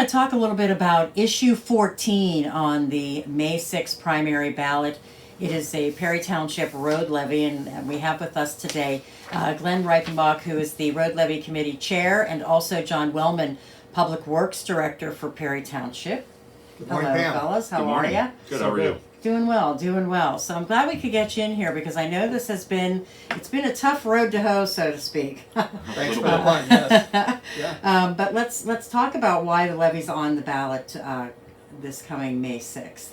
want to talk a little bit about issue 14 on the May 6th primary ballot. It is a Perry Township road levy, and we have with us today Glenn Reichenbach, who is the Road Levy Committee Chair, and also John Wellman, Public Works Director for Perry Township. Good morning, Hello, Pam. fellas. How Good are morning. you? Good. How are you? Doing well, doing well. So I'm glad we could get you in here because I know this has been, it's been a tough road to hoe, so to speak. Thanks for the pun, yes. Yeah. But let's talk about why the levy's on the ballot this coming May 6th.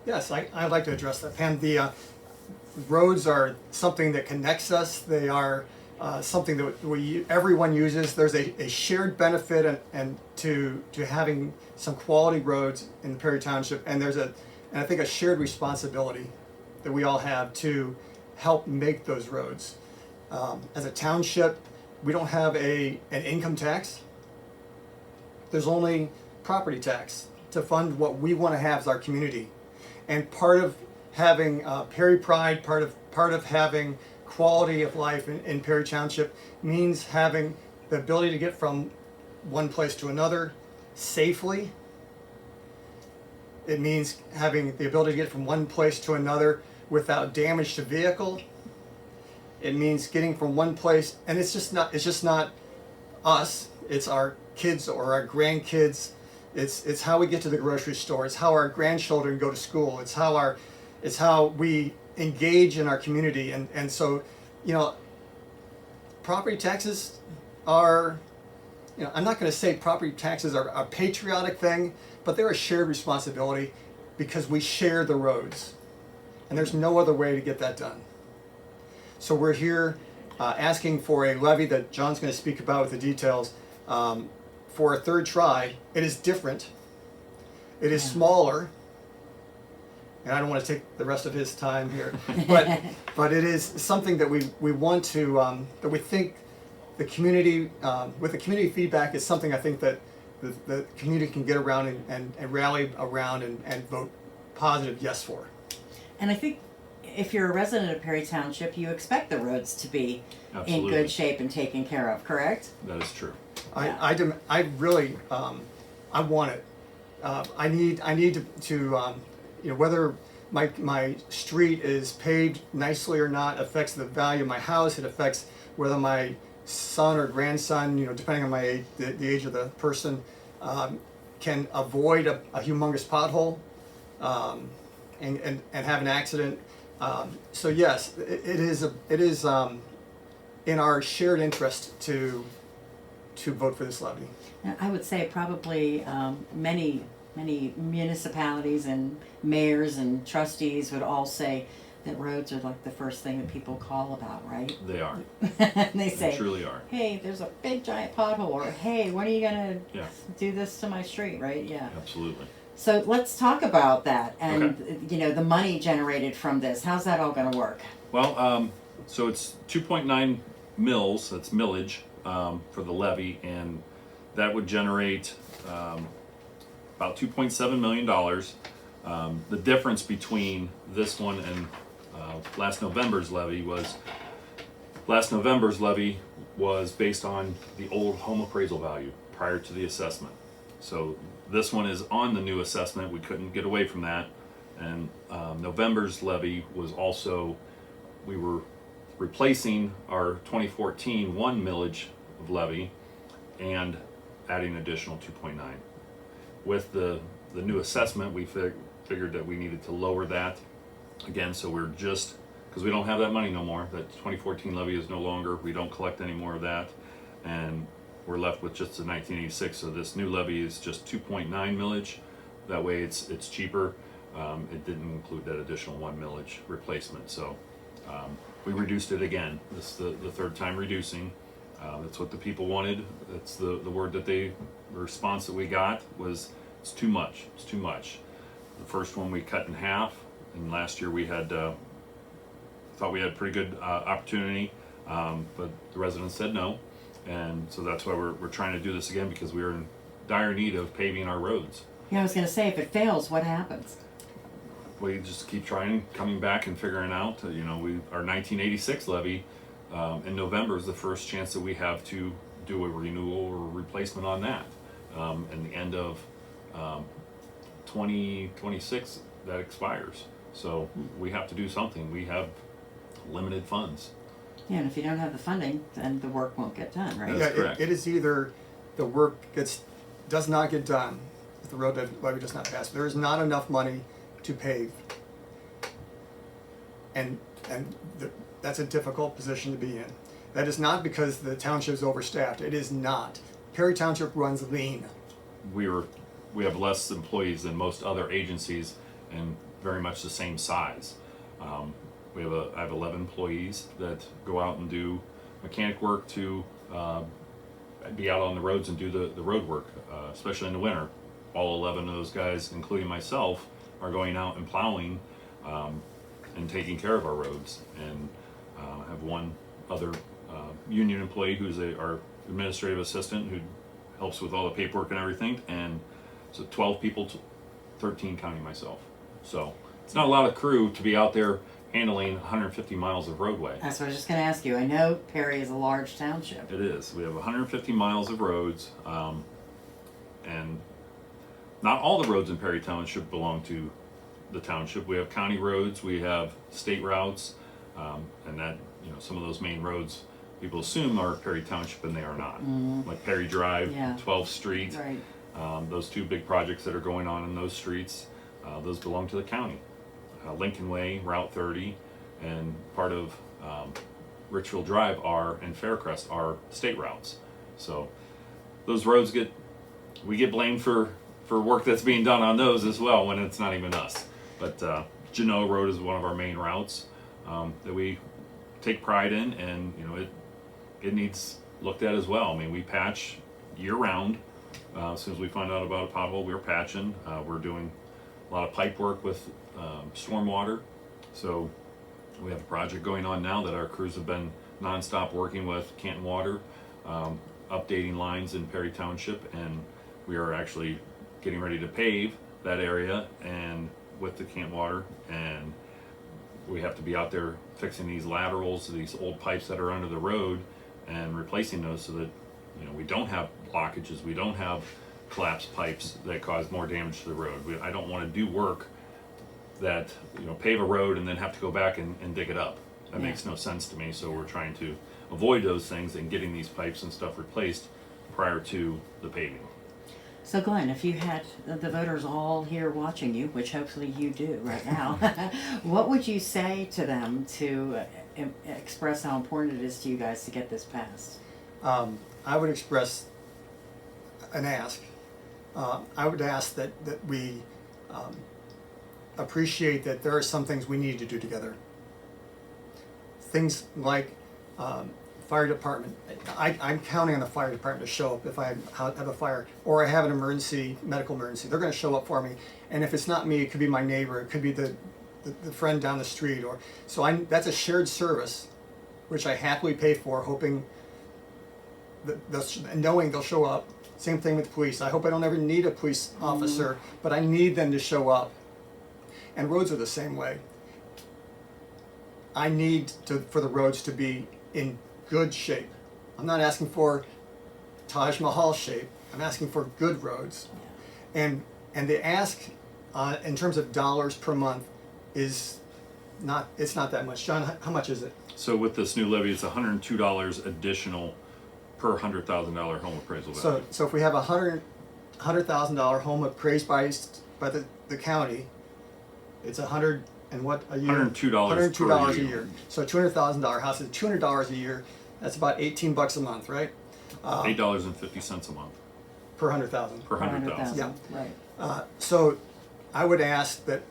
Yes, I'd like to address that, Pam. The roads are something that connects us. They are something that everyone uses. There's a shared benefit and to having some quality roads in the Perry Township, and I think a shared responsibility that we all have to help make those roads. As a township, we don't have an income tax. There's only property tax to fund what we want to have as our community. And part of having Perry Pride, part of having quality of life in Perry Township means having the ability to get from one place to another safely. It means having the ability to get from one place to another without damage to vehicle. It means getting from one place, and it's just not us. It's our kids or our grandkids. It's how we get to the grocery store. It's how our grandchildren go to school. It's how we engage in our community. And so, property taxes are, I'm not going to say property taxes are a patriotic thing, but they're a shared responsibility because we share the roads. And there's no other way to get that done. So we're here asking for a levy that John's going to speak about with the details for a third try. It is different. It is smaller. And I don't want to take the rest of his time here. But it is something that we want to, that we think the community, with the community feedback, is something I think that the community can get around and rally around and vote positive yes for. And I think if you're a resident of Perry Township, you expect the roads to be Absolutely. in good shape and taken care of, correct? That is true. I really I want it. I need to whether my street is paved nicely or not affects the value of my house. It affects whether my son or grandson, depending on my age, the age of the person, can avoid a humongous pothole and have an accident. So yes, it is in our shared interest to vote for this levy. I would say probably many municipalities and mayors and trustees would all say that roads are like the first thing that people call about, right? They are. And they say, They truly are. hey, there's a big giant pothole, or hey, when are you gonna Yeah. do this to my street, right? Yeah. Absolutely. So let's talk about that and Okay. the money generated from this. How's that all gonna work? Well, so it's 2.9 mils. That's millage for the levy, and that would generate about $2.7 million. The difference between this one and last November's levy was based on the old home appraisal value prior to the assessment. So this one is on the new assessment. We couldn't get away from that. And November's levy was also, we were replacing our 2014 one millage of levy and adding additional 2.9. With the new assessment, we figured that we needed to lower that again. So we're just, because we don't have that money no more, that 2014 levy is no longer, we don't collect any more of that, and we're left with just the 1986. So this new levy is just 2.9 millage. That way it's cheaper. It didn't include that additional one millage replacement. So we reduced it again. This is the third time reducing. That's what the people wanted. That's the word that the response that we got was, it's too much. It's too much. The first one we cut in half, and last year we had thought we had a pretty good opportunity, but the residents said no, and so that's why we're trying to do this again, because we are in dire need of paving our roads. Yeah, I was gonna say, if it fails, what happens? We just keep trying, coming back and figuring out. Our 1986 levy in November is the first chance that we have to do a renewal or replacement on that. and the end of 2026 that expires. So we have to do something. We have limited funds. Yeah, and if you don't have the funding, then the work won't get done, right? That's Yeah, correct. it is either the work does not get done if the road levy does not pass. There is not enough money to pave. And that's a difficult position to be in. That is not because the township is overstaffed. It is not. Perry Township runs lean. We have less employees than most other agencies and very much the same size. I have 11 employees that go out and do mechanic work to be out on the roads and do the road work, especially in the winter. All 11 of those guys, including myself, are going out and plowing and taking care of our roads. And I have one other union employee who's our administrative assistant who helps with all the paperwork and everything. And so 12 people, 13 counting myself. So it's not a lot of crew to be out there handling 150 miles of roadway. That's what I was just going to ask you. I know Perry is a large township. It is. We have 150 miles of roads, and not all the roads in Perry Township belong to the township. We have county roads, we have state routes, and that, some of those main roads people assume are Perry Township, and they are not. Like Perry Drive, Yeah. 12th Street, Right. those two big projects that are going on in those streets, those belong to the county. Lincoln Way, Route 30, and part of Richfield Drive and Faircrest are state routes. So those roads we get blamed for work that's being done on those as well when it's not even us. But Genoa Road is one of our main routes that we take pride in, and it needs looked at as well. I mean, we patch year round. As soon as we find out about a pothole, we're patching. We're doing a lot of pipe work with stormwater. So we have a project going on now that our crews have been nonstop working with Canton Water, updating lines in Perry Township, and we are actually getting ready to pave that area and with the Canton Water, and we have to be out there fixing these laterals, these old pipes that are under the road, and replacing those so that we don't have blockages, we don't have collapsed pipes that cause more damage to the road. I don't want to do work that pave a road and then have to go back and dig it up. That Yeah. makes no sense to me. So we're trying to avoid those things and getting these pipes and stuff replaced prior to the paving. So Glenn, if you had the voters all here watching you, which hopefully you do right now, what would you say to them to express how important it is to you guys to get this passed? I would express an ask. I would ask that we appreciate that there are some things we need to do together. Things like fire department. I'm counting on the fire department to show up if I have a fire or I have an emergency, medical emergency. They're going to show up for me. And if it's not me, it could be my neighbor. It could be the friend down the street. That's a shared service, which I happily pay for, hoping knowing they'll show up. Same thing with police. I hope I don't ever need a police officer, but I need them to show up. And roads are the same way. I need for the roads to be in good shape. I'm not asking for Taj Mahal shape. I'm asking for good roads. And the ask in terms of dollars per month it's not that much. John, how much is it? So with this new levy, it's $102 additional per $100,000 home appraisal value. So if we have $100,000 home appraised by the county, it's $100 and what a year? $102 $102 per a year. year. So a $200,000 house is $200 a year. That's about $18 a month, right? $8.50 a month Per 100,000. per 100,000. Yeah. Right. So I would ask that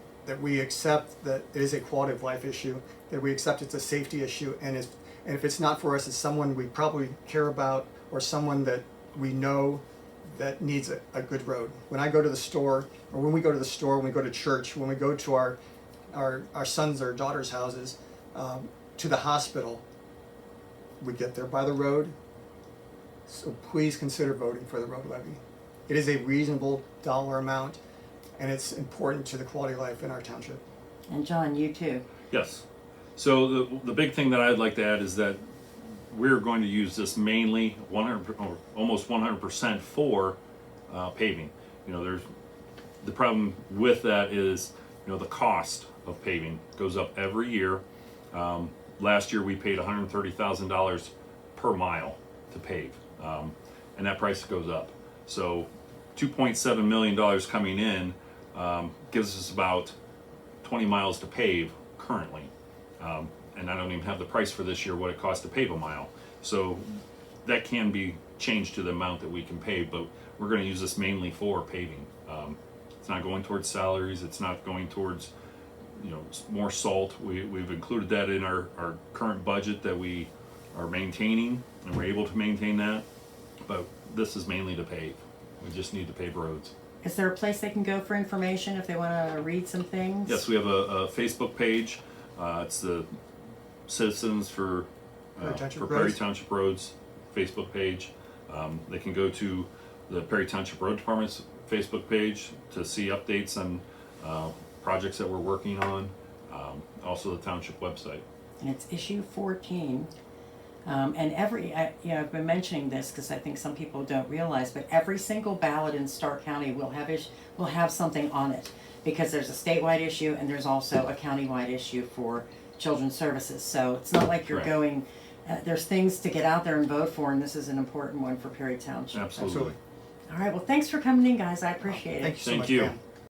we accept that it is a quality of life issue, that we accept it's a safety issue, and if it's not for us, it's someone we probably care about or someone that we know that needs a good road. When I go to the store, or when we go to the store, when we go to church, when we go to our sons' or daughters' houses, to the hospital, we get there by the road. So please consider voting for the road levy. It is a reasonable dollar amount, and it's important to the quality of life in our township. And John, you too. Yes. So the big thing that I'd like to add is that we're going to use this mainly 100 or almost 100% for paving. You know, there's the problem with that is, you know, the cost of paving goes up every year. Last year we paid $130,000 per mile to pave, and that price goes up. So $2.7 million coming in gives us about 20 miles to pave currently. And I don't even have the price for this year, what it costs to pave a mile. So that can be changed to the amount that we can pave, but we're going to use this mainly for paving. It's not going towards salaries. It's not going towards, you know, more salt. We've included that in our current budget that we are maintaining, and we're able to maintain that. But this is mainly to pave. We just need to pave roads. Is there a place they can go for information if they want to read some things? Yes, we have a Facebook page. It's the Citizens for Perry Township Roads Facebook page. They can go to the Perry Township Road Department's Facebook page to see updates on projects that we're working on. Also the Township website. And it's issue 14. And I've been mentioning this because I think some people don't realize, but every single ballot in Stark County will have something on it, because there's a statewide issue and there's also a countywide issue for children's services. So it's not like you're Correct. going. There's things to get out there and vote for, and this is an important one for Perry Township. Absolutely. All right. Well, thanks for coming in, guys. I appreciate it. Thank you so Thank much, you. Pam.